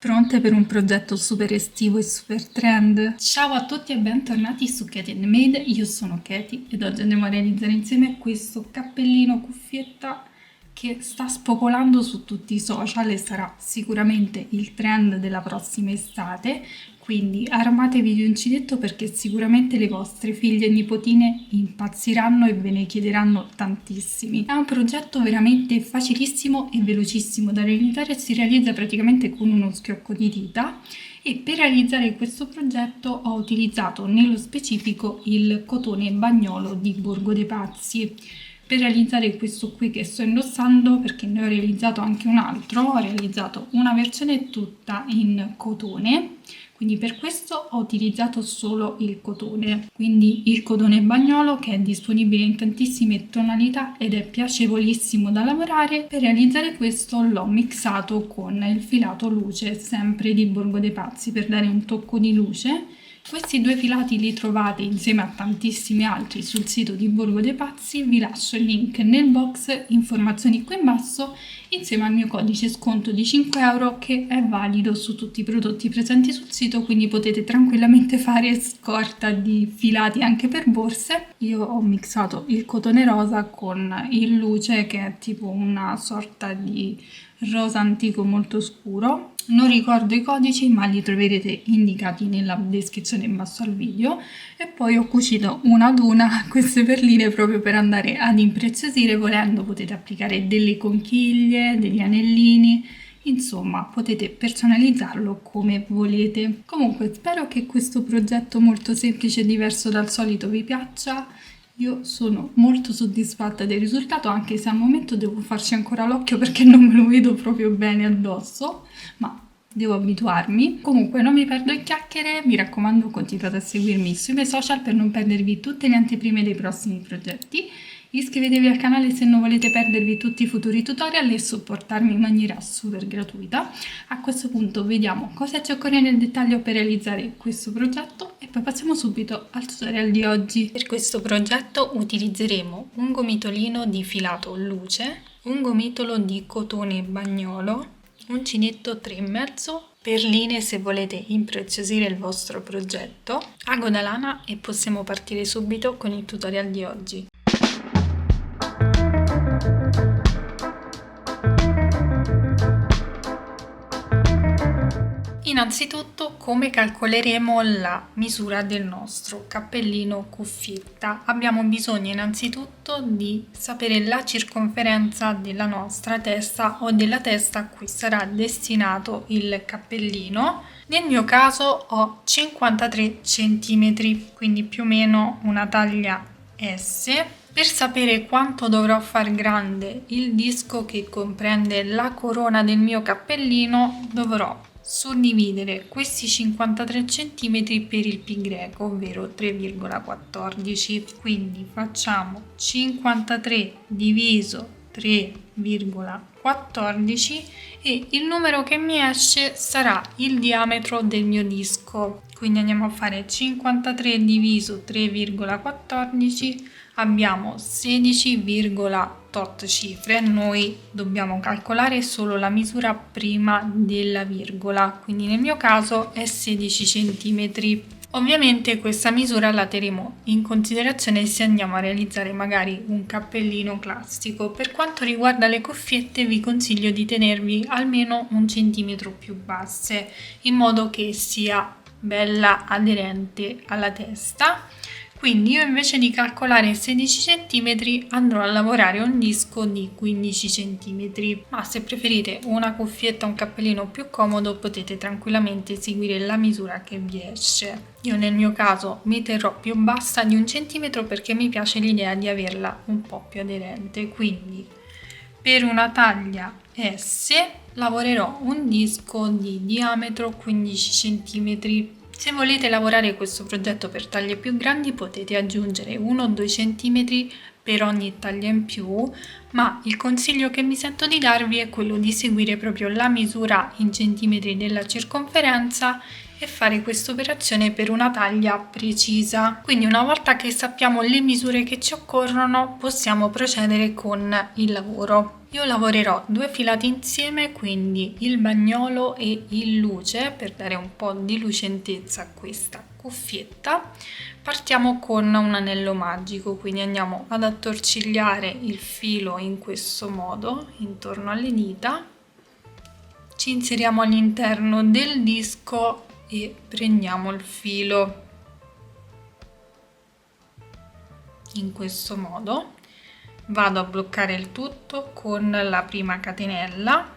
Pronte per un progetto super estivo e super trend? Ciao a tutti e bentornati su Katie and Made, io sono Katie ed oggi andremo a realizzare insieme questo cappellino cuffietta che sta spopolando su tutti i social e sarà sicuramente il trend della prossima estate, quindi armatevi di uncinetto perché sicuramente le vostre figlie e nipotine impazziranno e ve ne chiederanno tantissimi. È un progetto veramente facilissimo e velocissimo da realizzare, si realizza praticamente con uno schiocco di dita. E per realizzare questo progetto ho utilizzato nello specifico il cotone bagnolo di Borgo dei Pazzi. Per realizzare questo qui che sto indossando, perché ne ho realizzato anche un altro, ho realizzato una versione tutta in cotone, quindi per questo ho utilizzato solo il cotone, quindi il cotone bagnolo che è disponibile in tantissime tonalità ed è piacevolissimo da lavorare. Per realizzare questo l'ho mixato con il filato luce, sempre di Borgo dei Pazzi, per dare un tocco di luce. Questi due filati li trovate insieme a tantissimi altri sul sito di Borgo dei Pazzi, vi lascio il link nel box, informazioni qui in basso, insieme al mio codice sconto di 5 euro che è valido su tutti i prodotti presenti sul sito, quindi potete tranquillamente fare scorta di filati anche per borse. Io ho mixato il cotone rosa con il luce che è tipo una sorta di rosa antico molto scuro. Non ricordo i codici ma li troverete indicati nella descrizione in basso al video, e poi ho cucito una ad una queste perline proprio per andare ad impreziosire. Volendo potete applicare delle conchiglie, degli anellini, insomma potete personalizzarlo come volete. Comunque spero che questo progetto molto semplice e diverso dal solito vi piaccia. Io sono molto soddisfatta del risultato, anche se al momento devo farci ancora l'occhio perché non me lo vedo proprio bene addosso, ma devo abituarmi. Comunque non mi perdo in chiacchiere, mi raccomando continuate a seguirmi sui miei social per non perdervi tutte le anteprime dei prossimi progetti. Iscrivetevi al canale se non volete perdervi tutti i futuri tutorial e supportarmi in maniera super gratuita. A questo punto vediamo cosa ci occorre nel dettaglio per realizzare questo progetto e poi passiamo subito al tutorial di oggi. Per questo progetto utilizzeremo un gomitolino di filato luce, un gomitolo di cotone bagnolo, uncinetto 3,5, perline se volete impreziosire il vostro progetto, ago da lana e possiamo partire subito con il tutorial di oggi. Innanzitutto, come calcoleremo la misura del nostro cappellino cuffietta? Abbiamo bisogno innanzitutto di sapere la circonferenza della nostra testa o della testa a cui sarà destinato il cappellino. Nel mio caso ho 53 cm, quindi più o meno una taglia S. Per sapere quanto dovrò far grande il disco che comprende la corona del mio cappellino, dovrò suddividere questi 53 cm per il pi greco, ovvero 3,14. Quindi facciamo 53 diviso 3,14 e il numero che mi esce sarà il diametro del mio disco. Quindi andiamo a fare 53 diviso 3,14, abbiamo 16,8 cifre. Noi dobbiamo calcolare solo la misura prima della virgola, quindi nel mio caso è 16 cm. Ovviamente questa misura la terremo in considerazione se andiamo a realizzare magari un cappellino classico. Per quanto riguarda le cuffiette vi consiglio di tenervi almeno un centimetro più basse, in modo che sia bella aderente alla testa. Quindi io invece di calcolare 16 cm andrò a lavorare un disco di 15 cm, ma se preferite una cuffietta o un cappellino più comodo potete tranquillamente seguire la misura che vi esce. Io nel mio caso mi terrò più bassa di un centimetro perché mi piace l'idea di averla un po' più aderente, quindi per una taglia S lavorerò un disco di diametro 15 cm. Se volete lavorare questo progetto per taglie più grandi potete aggiungere 1 o 2 cm per ogni taglia in più, ma il consiglio che mi sento di darvi è quello di seguire proprio la misura in centimetri della circonferenza e fare questa operazione per una taglia precisa. Quindi una volta che sappiamo le misure che ci occorrono possiamo procedere con il lavoro. Io lavorerò 2 filati insieme, quindi il bagnolo e il luce, per dare un po' di lucentezza a questa cuffietta. Partiamo con un anello magico, quindi andiamo ad attorcigliare il filo in questo modo intorno alle dita, ci inseriamo all'interno del disco e prendiamo il filo in questo modo. Vado a bloccare il tutto con la prima catenella,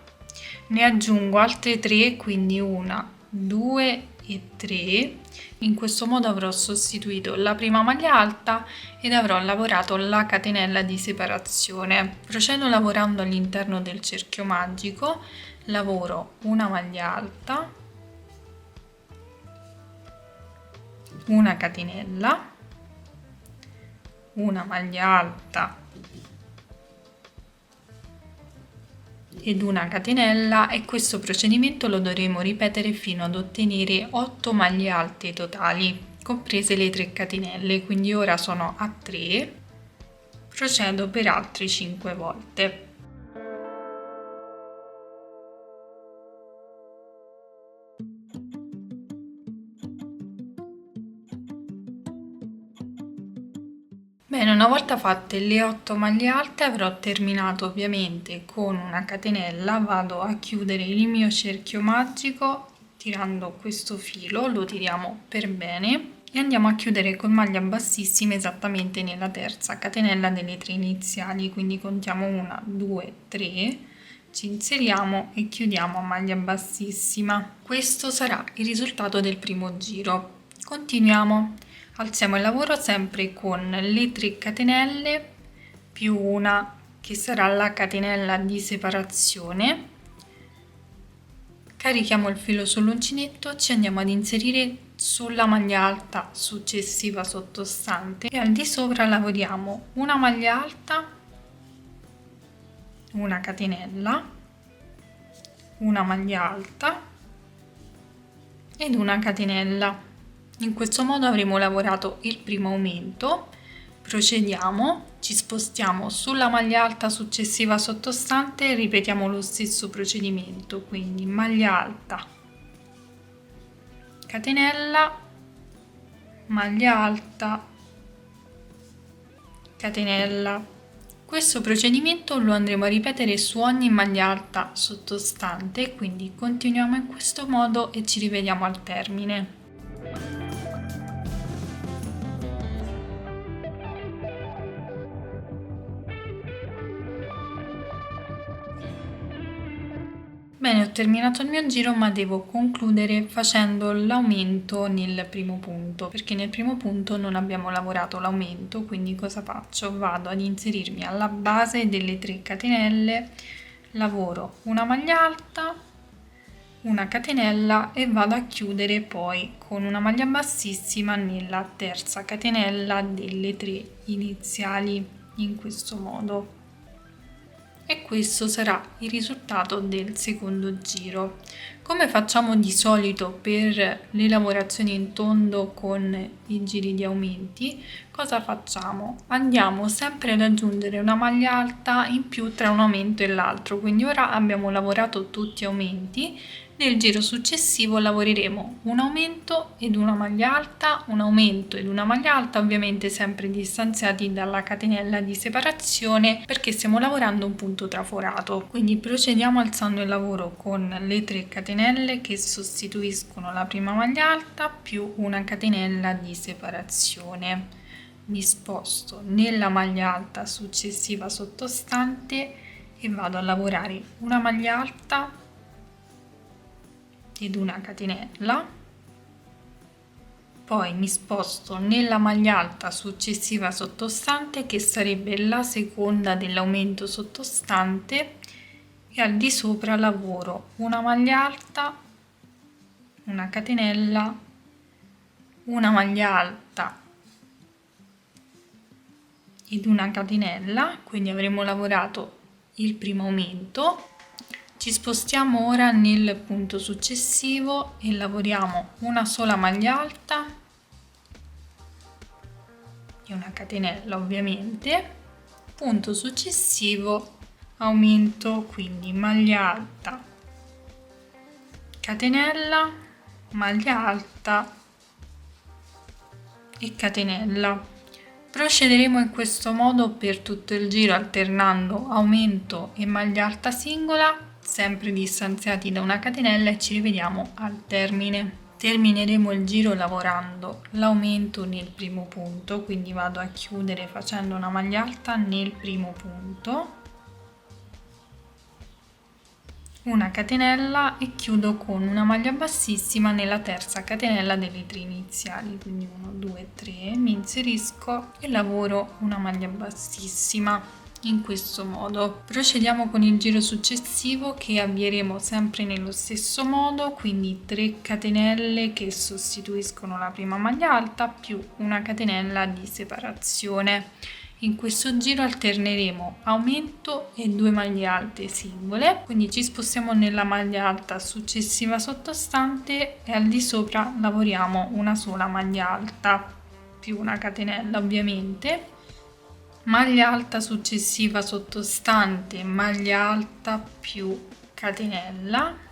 ne aggiungo altre 3, quindi 1, 2 e 3. In questo modo avrò sostituito la prima maglia alta ed avrò lavorato la catenella di separazione. Procedo lavorando all'interno del cerchio magico, lavoro una maglia alta, una catenella, una maglia alta ed una catenella, e questo procedimento lo dovremo ripetere fino ad ottenere 8 maglie alte totali, comprese le 3 catenelle, quindi ora sono a 3, procedo per altre 5 volte. Bene, una volta fatte le 8 maglie alte avrò terminato ovviamente con una catenella, vado a chiudere il mio cerchio magico tirando questo filo, lo tiriamo per bene e andiamo a chiudere con maglia bassissima esattamente nella terza catenella delle 3 iniziali, quindi contiamo 1, 2, 3, ci inseriamo e chiudiamo a maglia bassissima. Questo sarà il risultato del primo giro. Continuiamo. Alziamo il lavoro sempre con le 3 catenelle più una che sarà la catenella di separazione. Carichiamo il filo sull'uncinetto, ci andiamo ad inserire sulla maglia alta successiva sottostante e al di sopra lavoriamo una maglia alta, una catenella, una maglia alta ed una catenella. In questo modo avremo lavorato il primo aumento. Procediamo, ci spostiamo sulla maglia alta successiva sottostante e ripetiamo lo stesso procedimento, quindi maglia alta, catenella, maglia alta, catenella. Questo procedimento lo andremo a ripetere su ogni maglia alta sottostante, quindi continuiamo in questo modo e ci rivediamo al termine. Bene, ho terminato il mio giro, ma devo concludere facendo l'aumento nel primo punto, perché nel primo punto non abbiamo lavorato l'aumento, quindi cosa faccio? Vado ad inserirmi alla base delle 3 catenelle, lavoro una maglia alta, una catenella e vado a chiudere poi con una maglia bassissima nella terza catenella delle 3 iniziali, in questo modo. E questo sarà il risultato del secondo giro. Come facciamo di solito per le lavorazioni in tondo con i giri di aumenti, cosa facciamo? Andiamo sempre ad aggiungere una maglia alta in più tra un aumento e l'altro, quindi ora abbiamo lavorato tutti aumenti. Nel giro successivo lavoreremo un aumento ed una maglia alta, un aumento ed una maglia alta, ovviamente sempre distanziati dalla catenella di separazione perché stiamo lavorando un punto traforato. Quindi procediamo alzando il lavoro con le 3 catenelle che sostituiscono la prima maglia alta più una catenella di separazione. Mi sposto nella maglia alta successiva sottostante e vado a lavorare una maglia alta ed una catenella, poi mi sposto nella maglia alta successiva sottostante che sarebbe la seconda dell'aumento sottostante e al di sopra lavoro una maglia alta, una catenella, una maglia alta ed una catenella, quindi avremo lavorato il primo aumento. Ci spostiamo ora nel punto successivo e lavoriamo una sola maglia alta e una catenella, ovviamente. Punto successivo aumento, quindi maglia alta, catenella, maglia alta e catenella. Procederemo in questo modo per tutto il giro alternando aumento e maglia alta singola, sempre distanziati da una catenella, e ci rivediamo al termine. Termineremo il giro lavorando l'aumento nel primo punto, quindi vado a chiudere facendo una maglia alta nel primo punto, una catenella e chiudo con una maglia bassissima nella terza catenella delle 3 iniziali, quindi 1 2 3, mi inserisco e lavoro una maglia bassissima. In questo modo procediamo con il giro successivo, che avvieremo sempre nello stesso modo, quindi 3 catenelle che sostituiscono la prima maglia alta più una catenella di separazione. In questo giro alterneremo aumento e 2 maglie alte singole, quindi ci spostiamo nella maglia alta successiva sottostante e al di sopra lavoriamo una sola maglia alta più una catenella, ovviamente, maglia alta successiva sottostante, maglia alta più catenella,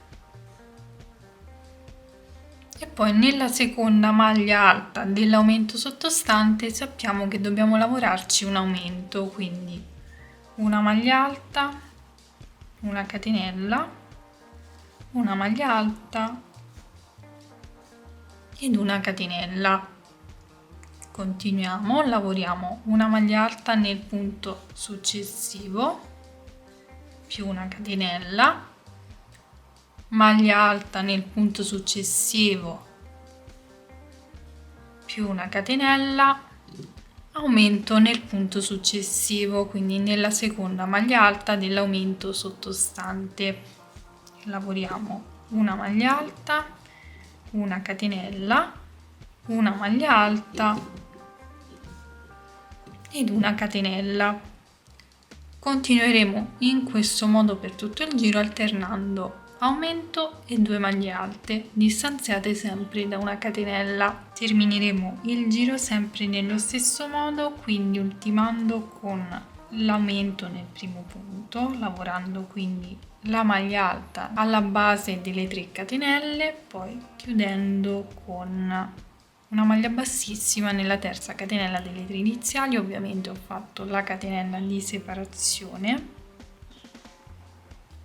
e poi nella seconda maglia alta dell'aumento sottostante sappiamo che dobbiamo lavorarci un aumento, quindi una maglia alta, una catenella, una maglia alta ed una catenella. Continuiamo, lavoriamo una maglia alta nel punto successivo più una catenella, maglia alta nel punto successivo più una catenella, aumento nel punto successivo, quindi nella seconda maglia alta dell'aumento sottostante. Lavoriamo una maglia alta, una catenella, una maglia alta ed una catenella. Continueremo in questo modo per tutto il giro alternando aumento e 2 maglie alte distanziate sempre da una catenella. Termineremo il giro sempre nello stesso modo, quindi ultimando con l'aumento nel primo punto, lavorando quindi la maglia alta alla base delle 3 catenelle, poi chiudendo con una maglia bassissima nella terza catenella delle 3 iniziali. Ovviamente ho fatto la catenella di separazione,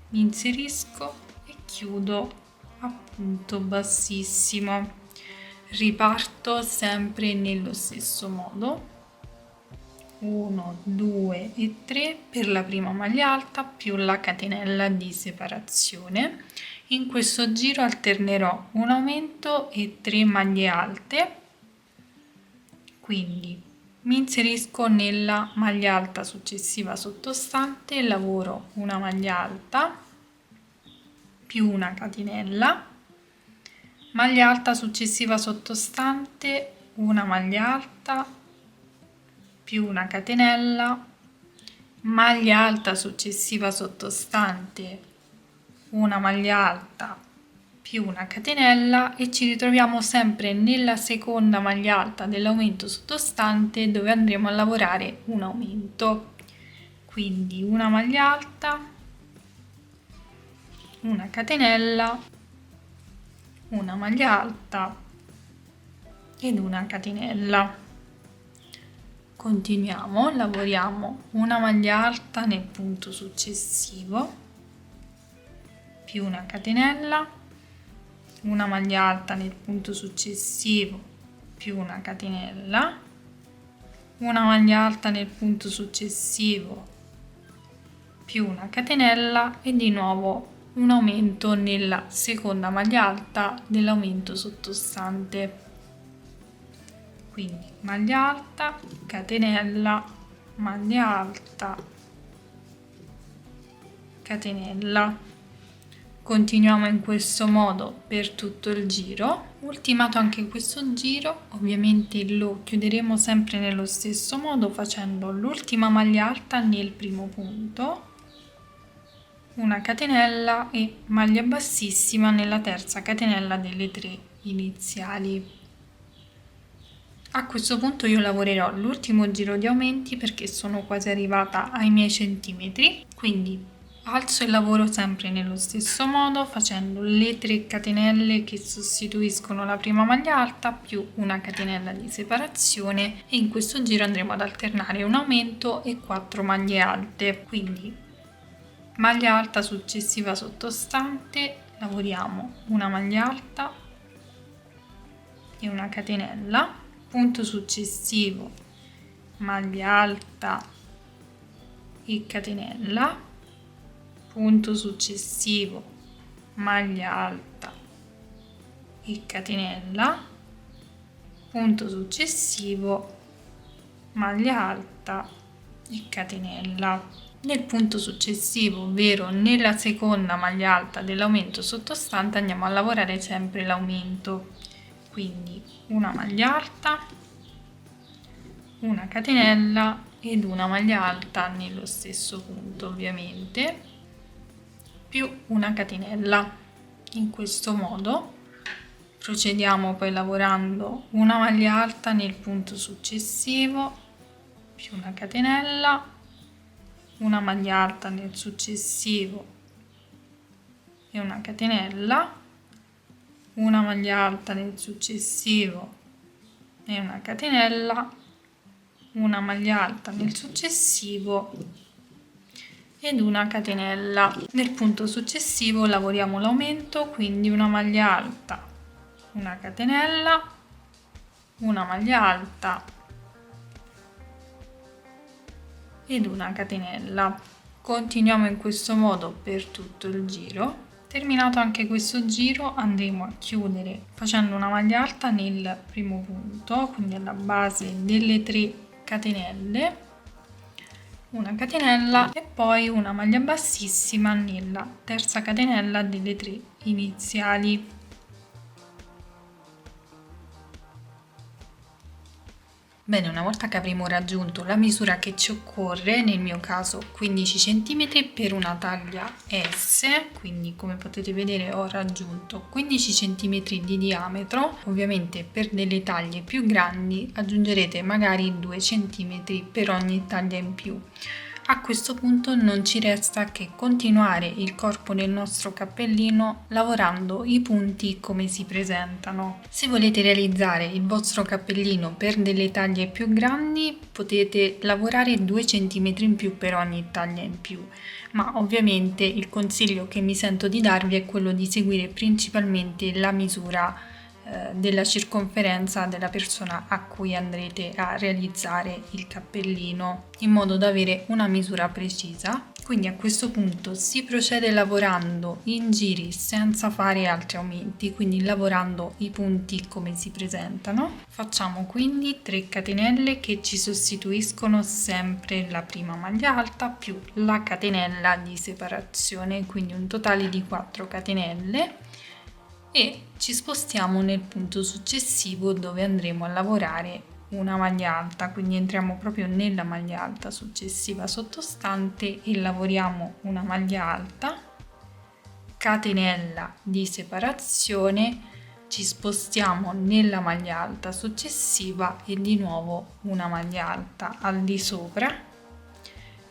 mi inserisco e chiudo a punto bassissimo. Riparto sempre nello stesso modo, 1 2 e 3 per la prima maglia alta più la catenella di separazione. In questo giro alternerò un aumento e 3 maglie alte, quindi mi inserisco nella maglia alta successiva sottostante, lavoro una maglia alta più una catenella, maglia alta successiva sottostante, una maglia alta più una catenella, maglia alta successiva sottostante, una maglia alta più una catenella, e ci ritroviamo sempre nella seconda maglia alta dell'aumento sottostante, dove andremo a lavorare un aumento, quindi una maglia alta, una catenella, una maglia alta ed una catenella. Continuiamo, lavoriamo una maglia alta nel punto successivo più una catenella, una maglia alta nel punto successivo più una catenella, una maglia alta nel punto successivo più una catenella e di nuovo un aumento nella seconda maglia alta dell'aumento sottostante. Quindi maglia alta, catenella, maglia alta, catenella. Continuiamo in questo modo per tutto il giro. Ultimato anche questo giro, ovviamente lo chiuderemo sempre nello stesso modo facendo l'ultima maglia alta nel primo punto, una catenella e maglia bassissima nella terza catenella delle 3 iniziali. A questo punto io lavorerò l'ultimo giro di aumenti perché sono quasi arrivata ai miei centimetri, quindi Alzo e lavoro sempre nello stesso modo facendo le 3 catenelle che sostituiscono la prima maglia alta più una catenella di separazione, e in questo giro andremo ad alternare un aumento e 4 maglie alte. Quindi maglia alta successiva sottostante, lavoriamo una maglia alta e una catenella, punto successivo maglia alta e catenella, punto successivo maglia alta e catenella, punto successivo maglia alta e catenella. Nel punto successivo, ovvero nella seconda maglia alta dell'aumento sottostante, andiamo a lavorare sempre l'aumento, quindi una maglia alta, una catenella ed una maglia alta nello stesso punto ovviamente, più una catenella. In questo modo procediamo poi lavorando una maglia alta nel punto successivo, più una catenella, una maglia alta nel successivo e una catenella, una maglia alta nel successivo e una catenella, una maglia alta nel successivo ed una catenella. Nel punto successivo lavoriamo l'aumento, quindi una maglia alta, una catenella, una maglia alta ed una catenella. Continuiamo in questo modo per tutto il giro. Terminato anche questo giro andremo a chiudere facendo una maglia alta nel primo punto, quindi alla base delle 3 catenelle, una catenella e poi una maglia bassissima nella terza catenella delle 3 iniziali. Bene, una volta che avremo raggiunto la misura che ci occorre, nel mio caso 15 cm per una taglia S, quindi come potete vedere ho raggiunto 15 cm di diametro. Ovviamente per delle taglie più grandi aggiungerete magari 2 cm per ogni taglia in più. A questo punto non ci resta che continuare il corpo del nostro cappellino lavorando i punti come si presentano. Se volete realizzare il vostro cappellino per delle taglie più grandi potete lavorare 2 cm in più per ogni taglia in più, ma ovviamente il consiglio che mi sento di darvi è quello di seguire principalmente la misura della circonferenza della persona a cui andrete a realizzare il cappellino, in modo da avere una misura precisa. Quindi a questo punto si procede lavorando in giri senza fare altri aumenti, quindi lavorando i punti come si presentano. Facciamo quindi 3 catenelle che ci sostituiscono sempre la prima maglia alta più la catenella di separazione, quindi un totale di 4 catenelle. E ci spostiamo nel punto successivo dove andremo a lavorare una maglia alta, quindi entriamo proprio nella maglia alta successiva sottostante e lavoriamo una maglia alta, catenella di separazione, ci spostiamo nella maglia alta successiva e di nuovo una maglia alta al di sopra,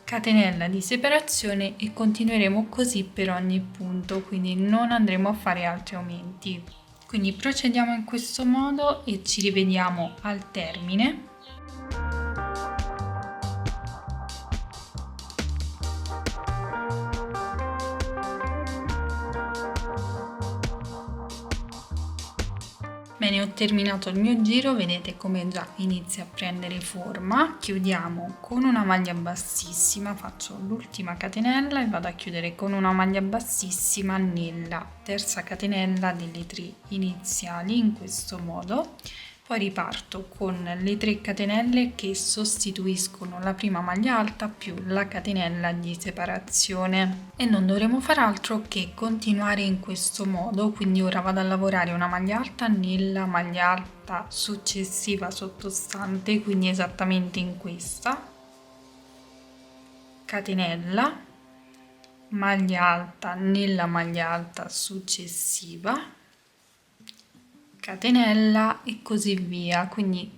catenella di separazione, e continueremo così per ogni punto, quindi non andremo a fare altri aumenti. Quindi procediamo in questo modo e ci rivediamo al termine. Bene, ho terminato il mio giro, vedete come già inizia a prendere forma. Chiudiamo con una maglia bassissima, faccio l'ultima catenella e vado a chiudere con una maglia bassissima nella terza catenella delle 3 iniziali, in questo modo. Poi riparto con le 3 catenelle che sostituiscono la prima maglia alta più la catenella di separazione, e non dovremo fare altro che continuare in questo modo. Quindi ora vado a lavorare una maglia alta nella maglia alta successiva sottostante, quindi esattamente in questa, catenella, maglia alta nella maglia alta successiva, catenella e così via. Quindi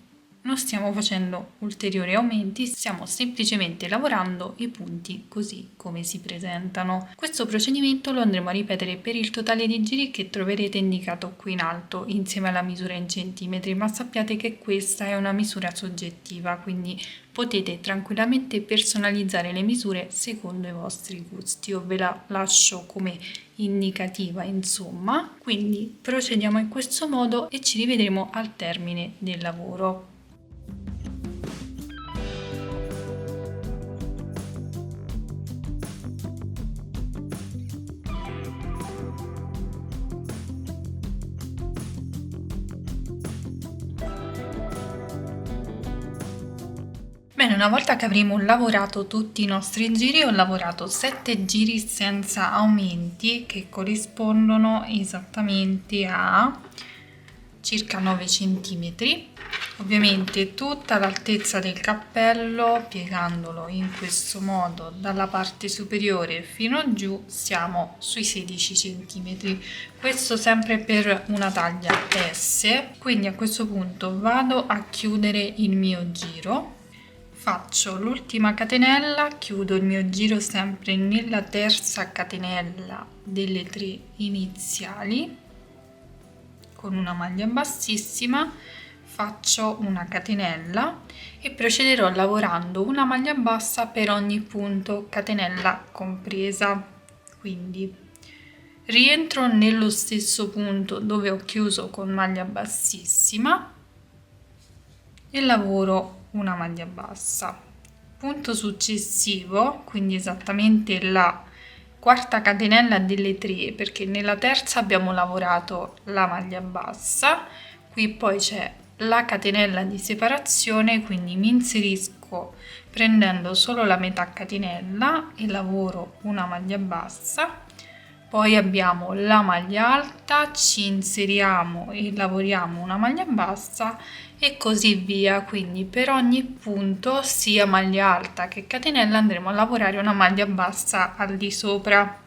non stiamo facendo ulteriori aumenti, stiamo semplicemente lavorando i punti così come si presentano. Questo procedimento lo andremo a ripetere per il totale di giri che troverete indicato qui in alto insieme alla misura in centimetri, ma sappiate che questa è una misura soggettiva, quindi potete tranquillamente personalizzare le misure secondo i vostri gusti. Io ve la lascio come indicativa, insomma. Quindi procediamo in questo modo e ci rivedremo al termine del lavoro. Bene, una volta che avremo lavorato tutti i nostri giri, ho lavorato 7 giri senza aumenti che corrispondono esattamente a circa 9 cm. Ovviamente tutta l'altezza del cappello, piegandolo in questo modo dalla parte superiore fino giù, siamo sui 16 cm. Questo sempre per una taglia S. Quindi a questo punto vado a chiudere il mio giro. Faccio l'ultima catenella, chiudo il mio giro sempre nella terza catenella delle 3 iniziali con una maglia bassissima, faccio una catenella e procederò lavorando una maglia bassa per ogni punto, catenella compresa. Quindi rientro nello stesso punto dove ho chiuso con maglia bassissima e lavoro una maglia bassa. Punto successivo, quindi esattamente la quarta catenella delle 3, perché nella terza abbiamo lavorato la maglia bassa, qui poi c'è la catenella di separazione, quindi mi inserisco prendendo solo la metà catenella e lavoro una maglia bassa. Poi abbiamo la maglia alta, ci inseriamo e lavoriamo una maglia bassa e così via. Quindi per ogni punto, sia maglia alta che catenella, andremo a lavorare una maglia bassa al di sopra.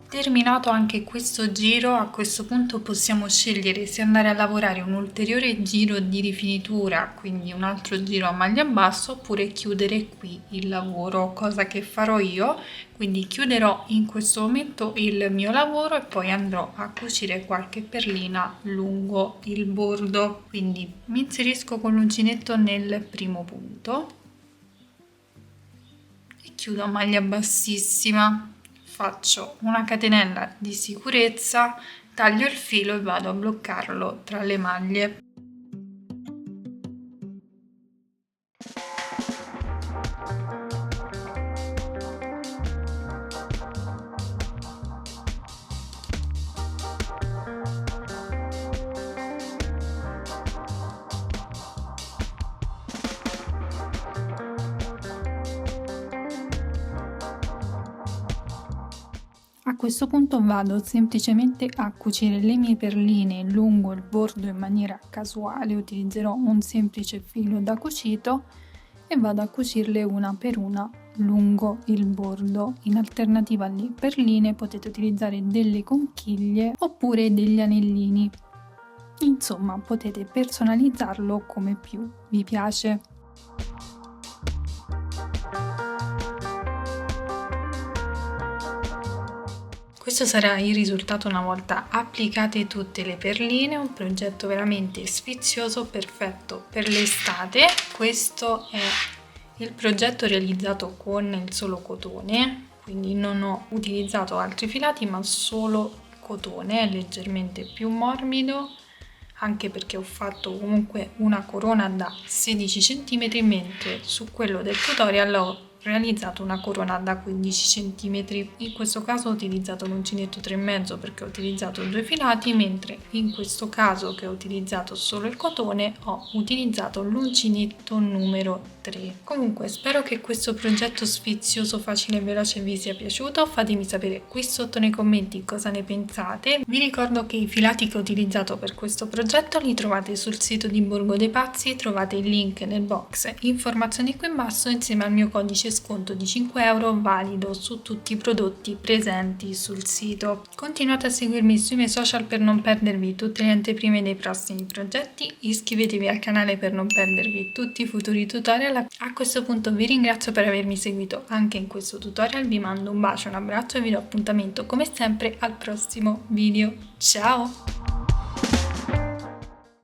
Terminato anche questo giro, a questo punto possiamo scegliere se andare a lavorare un ulteriore giro di rifinitura, quindi un altro giro a maglia bassa, oppure chiudere qui il lavoro, cosa che farò io. Quindi chiuderò in questo momento il mio lavoro e poi andrò a cucire qualche perlina lungo il bordo. Quindi mi inserisco con l'uncinetto nel primo punto e chiudo a maglia bassissima. Faccio una catenella di sicurezza, taglio il filo e vado a bloccarlo tra le maglie. A questo punto vado semplicemente a cucire le mie perline lungo il bordo in maniera casuale, utilizzerò un semplice filo da cucito e vado a cucirle una per una lungo il bordo. In alternativa alle perline potete utilizzare delle conchiglie oppure degli anellini. Insomma, potete personalizzarlo come più vi piace. Questo sarà il risultato una volta applicate tutte le perline, un progetto veramente sfizioso, perfetto per l'estate. Questo è il progetto realizzato con il solo cotone, quindi non ho utilizzato altri filati ma solo cotone, è leggermente più morbido, anche perché ho fatto comunque una corona da 16 cm, mentre su quello del tutorial ho realizzato una corona da 15 cm. In questo caso ho utilizzato l'uncinetto 3,5 perché ho utilizzato 2 filati, mentre in questo caso che ho utilizzato solo il cotone ho utilizzato l'uncinetto numero 3. Comunque spero che questo progetto sfizioso, facile e veloce vi sia piaciuto. Fatemi sapere qui sotto nei commenti cosa ne pensate. Vi ricordo che i filati che ho utilizzato per questo progetto li trovate sul sito di Borgo dei Pazzi, trovate il link nel box informazioni qui in basso insieme al mio codice sconto di 5 euro valido su tutti i prodotti presenti sul sito. Continuate a seguirmi sui miei social per non perdervi tutte le anteprime dei prossimi progetti, iscrivetevi al canale per non perdervi tutti i futuri tutorial. A questo punto vi ringrazio per avermi seguito anche in questo tutorial, vi mando un bacio, un abbraccio e vi do appuntamento come sempre al prossimo video. Ciao!